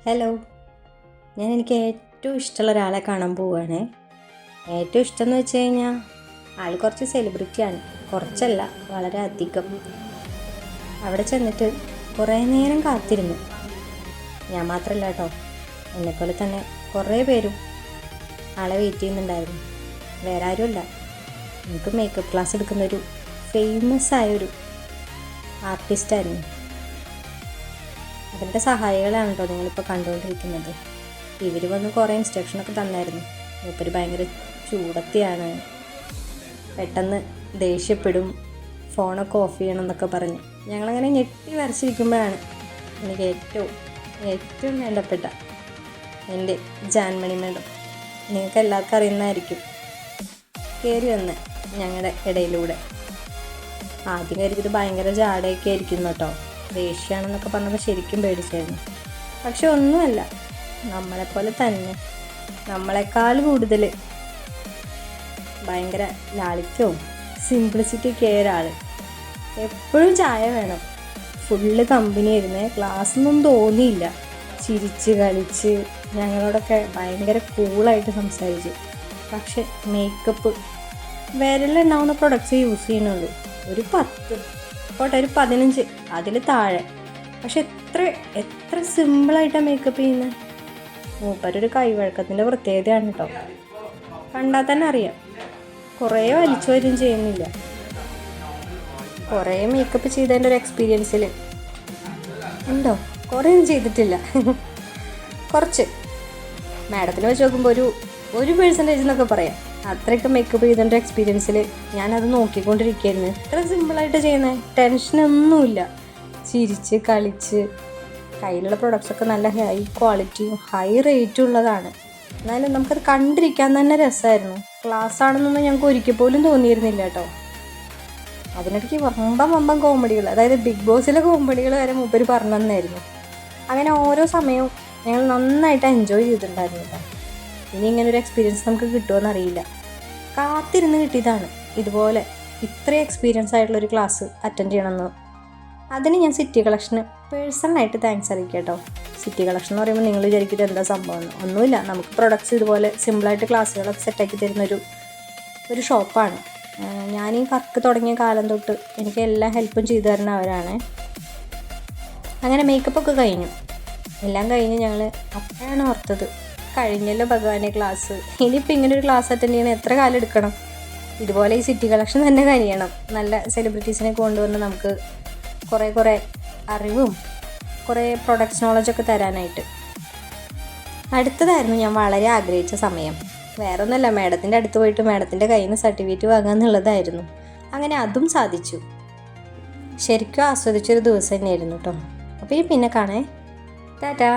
Hello, എനിക്ക് ഏറ്റവും ഇഷ്ടമുള്ള ഒരാളെ കാണാൻ പോവുകയാണ്. ഏറ്റവും ഇഷ്ടം എന്ന് വെച്ച് കഴിഞ്ഞാൽ ആൾ കുറച്ച് സെലിബ്രിറ്റിയാണ്, കുറച്ചല്ല വളരെ അധികം. അവിടെ ചെന്നിട്ട് കുറേ നേരം കാത്തിരുന്നു. ഞാൻ മാത്രമല്ല കേട്ടോ, എന്നെപ്പോലെ തന്നെ കുറേ പേരും ആളെ വെയിറ്റ് ചെയ്യുന്നുണ്ടായിരുന്നു. വേറെ ആരുമല്ല, എനിക്ക് മേക്കപ്പ് ക്ലാസ് എടുക്കുന്നൊരു ഫേമസ് ആയൊരു ആർട്ടിസ്റ്റായിരുന്നു. അതിൻ്റെ സഹായികളാണ് കേട്ടോ നിങ്ങളിപ്പോൾ കണ്ടുകൊണ്ടിരിക്കുന്നത്. ഇവർ വന്ന് കുറേ ഇൻസ്ട്രക്ഷനൊക്കെ തന്നായിരുന്നു. മൂപ്പര് ഭയങ്കര ചൂടത്തിയാണ്, പെട്ടെന്ന് ദേഷ്യപ്പെടും, ഫോണൊക്കെ ഓഫ് ചെയ്യണം എന്നൊക്കെ പറഞ്ഞ് ഞങ്ങളങ്ങനെ ഞെട്ടി വരച്ചിരിക്കുമ്പോഴാണ് എനിക്ക് ഏറ്റവും വേണ്ടപ്പെട്ട എൻ്റെ ജാൻമണി മേഡം, നിങ്ങൾക്ക് എല്ലാവർക്കും അറിയുന്നതായിരിക്കും, കയറി വന്ന് ഞങ്ങളുടെ ഇടയിലൂടെ. ആദ്യം കരുതിയത് ഭയങ്കര ജാടയൊക്കെ ആയിരിക്കുന്നു കേട്ടോ, ദേഷ്യമാണെന്നൊക്കെ പറഞ്ഞപ്പോൾ ശരിക്കും പേടിച്ചായിരുന്നു. പക്ഷെ ഒന്നുമല്ല, നമ്മളെപ്പോലെ തന്നെ, നമ്മളെക്കാൾ കൂടുതൽ ഭയങ്കര ലാളിത്യവും സിംപ്ലിസിറ്റിയൊക്കെ ആയ ഒരാൾ. എപ്പോഴും ചായ വേണം, ഫുള്ള് കമ്പനി ആയിരുന്നേ. ക്ലാസ്സൊന്നും തോന്നിയില്ല, ചിരിച്ച് കളിച്ച് ഞങ്ങളോടൊക്കെ ഭയങ്കര കൂളായിട്ട് സംസാരിച്ചു. പക്ഷെ മേക്കപ്പ് വിരലുണ്ടാവുന്ന പ്രൊഡക്ട്സ് യൂസ് ചെയ്യുന്നുള്ളൂ, ഒരു 10 പോട്ടെ ഒരു 15 അതിൽ താഴെ. പക്ഷെ എത്ര സിമ്പിളായിട്ടാണ് മേക്കപ്പ് ചെയ്യുന്നത്. മൂപ്പരൊരു കൈവഴക്കത്തിൻ്റെ പ്രത്യേകതയാണ് കേട്ടോ, കണ്ടാൽ തന്നെ അറിയാം. കുറേ വലിച്ചു വരും ചെയ്യുന്നില്ല. കുറേ മേക്കപ്പ് ചെയ്തതിൻ്റെ ഒരു എക്സ്പീരിയൻസിൽ ഉണ്ടോ, കുറേ ഒന്നും ചെയ്തിട്ടില്ല, കുറച്ച്. മാഡത്തിന് വെച്ച് നോക്കുമ്പോൾ ഒരു % എന്നൊക്കെ പറയാം. അത്രയൊക്കെ മേക്കപ്പ് ചെയ്തതിൻ്റെ എക്സ്പീരിയൻസിൽ ഞാനത് നോക്കിക്കൊണ്ടിരിക്കുകയായിരുന്നു. ഇത്ര സിമ്പിളായിട്ട് ചെയ്യുന്നത്, ടെൻഷനൊന്നുമില്ല, ചിരിച്ച് കളിച്ച്. കയ്യിലുള്ള പ്രൊഡക്ട്സൊക്കെ നല്ല ഹൈ ക്വാളിറ്റിയും ഹൈ റേറ്റും ഉള്ളതാണ്. എന്നാലും നമുക്കത് കണ്ടിരിക്കാൻ തന്നെ രസമായിരുന്നു. ക്ലാസ് ആണെന്നൊന്നും ഞങ്ങൾക്ക് ഒരിക്കൽ പോലും തോന്നിയിരുന്നില്ല കേട്ടോ. അതിനിടയ്ക്ക് വമ്പം കോമഡികൾ, അതായത് ബിഗ് ബോസിലെ കോമഡികൾ വരെ മൂപ്പര് പറഞ്ഞു തന്നായിരുന്നു. അങ്ങനെ ഓരോ സമയവും ഞങ്ങൾ നന്നായിട്ട് എൻജോയ് ചെയ്തിട്ടുണ്ടായിരുന്നു കേട്ടോ. ഇനി ഇങ്ങനൊരു എക്സ്പീരിയൻസ് നമുക്ക് കിട്ടുമോയെന്ന് അറിയില്ല. കാത്തിരുന്ന് കിട്ടിയതാണ് ഇതുപോലെ ഇത്രയും എക്സ്പീരിയൻസ് ആയിട്ടുള്ളൊരു ക്ലാസ് അറ്റൻഡ് ചെയ്യണമെന്ന്. അതിന് ഞാൻ സിറ്റി കളക്ഷന് പേഴ്സണലായിട്ട് താങ്ക്സ് അറിയിക്കാം കേട്ടോ. സിറ്റി കളക്ഷൻ എന്ന് പറയുമ്പോൾ നിങ്ങൾ വിചാരിക്കുന്നത് എന്താ സംഭവം? ഒന്നുമില്ല, നമുക്ക് പ്രൊഡക്ട്സ് ഇതുപോലെ സിമ്പിളായിട്ട് ക്ലാസ്സുകളൊക്കെ സെറ്റാക്കി തരുന്നൊരു ഷോപ്പാണ്. ഞാൻ ഈ വർക്ക് തുടങ്ങിയ കാലം തൊട്ട് എനിക്ക് എല്ലാ ഹെൽപ്പും ചെയ്തു തരുന്ന അവരാണ്. അങ്ങനെ മേക്കപ്പൊക്കെ കഴിഞ്ഞു, എല്ലാം കഴിഞ്ഞ് ഞങ്ങൾ അപ്പോഴാണ് ഓർത്തത്, കഴിഞ്ഞല്ലോ ഭഗവാനെ ക്ലാസ്. ഇനിയിപ്പോൾ ഇങ്ങനെ ഒരു ക്ലാസ് അറ്റൻഡ് ചെയ്യണം എത്ര കാലം എടുക്കണം? ഇതുപോലെ ഈ സിറ്റി കളക്ഷൻ തന്നെ കഴിയണം. നല്ല സെലിബ്രിറ്റീസിനെ കൊണ്ടുവന്ന് നമുക്ക് കുറേ അറിവും കുറേ പ്രൊഡക്ട്സ് നോളജൊക്കെ തരാനായിട്ട്. അടുത്തതായിരുന്നു ഞാൻ വളരെ ആഗ്രഹിച്ച സമയം. വേറൊന്നുമല്ല, മാഡത്തിൻ്റെ അടുത്ത് പോയിട്ട് മാഡത്തിൻ്റെ കയ്യിൽ നിന്ന് സർട്ടിഫിക്കറ്റ് വാങ്ങുക എന്നുള്ളതായിരുന്നു. അങ്ങനെ അതും സാധിച്ചു. ശരിക്കും ആസ്വദിച്ചൊരു ദിവസം തന്നെയായിരുന്നു കേട്ടോ. അപ്പോൾ ഈ പിന്നെ കാണേ, ടാറ്റാ.